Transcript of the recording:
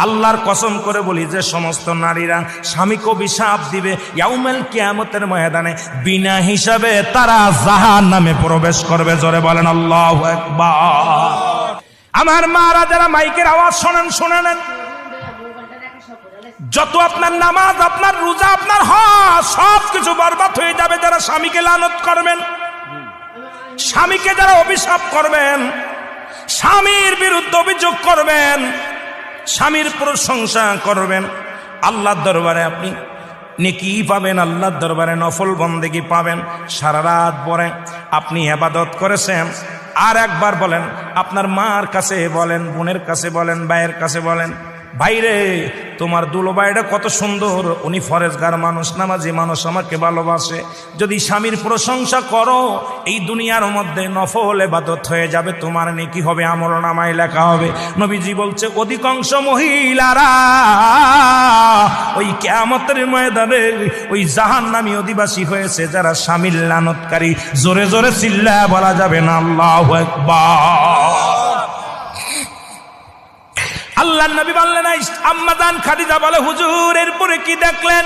আল্লাহর কসম করে বলি, যে সমস্ত নারীরা স্বামীকে অভিশাপ দিবে ইয়াউমুল কিয়ামতের ময়দানে বিনা হিসাবে তারা জাহান্নামে প্রবেশ করবে। জোরে বলেন আল্লাহু আকবার। আমার মারা যারা মাইকের আওয়াজ শোনেন, শুনে নেন, যত আপনার নামাজ, আপনার রোজা, আপনার হজ সব কিছু বরবাদ হয়ে যাবে যারা স্বামীকে লানত করবেন, স্বামীকে যারা অভিশাপ করবেন, স্বামীর বিরুদ্ধে অভিযোগ করবেন, স্বামীর প্রশংসা করবেন। আল্লাহর দরবারে আপনি নেকি পাবেন, আল্লাহর দরবারে নফল বন্দেগি পাবেন। সারা রাত পরে আপনি ইবাদত করেছেন, আর একবার বলেন, আপনার মার কাছে বলেন, বোনের কাছে বলেন, ভাইয়ের কাছে বলেন, ভাইরে তোমার দুলোবাইটা কত সুন্দর, উনি ফরেজগার মানুষ, নামাজি মানুষ, আমাকে ভালোবাসে। যদি স্বামীর প্রশংসা করো, এই দুনিয়ার মধ্যে নফল ইবাদত হয়ে যাবে, তোমার নেকি হবে, আমলনামায় লেখা হবে। নবীজি বলছে অধিকাংশ মহিলারা ওই কিয়ামতের ময়দানে ওই জাহান্নামী অধিবাসী হয়েছে যারা স্বামীর লানতকারী। জোরে জোরে চিল্লায়া বলা যাবে না আল্লাহু আকবার। আল্লাহর নবী বললেন, আম্মা জান খাদিজা বলে, হুজুর এরপরে কি দেখলেন?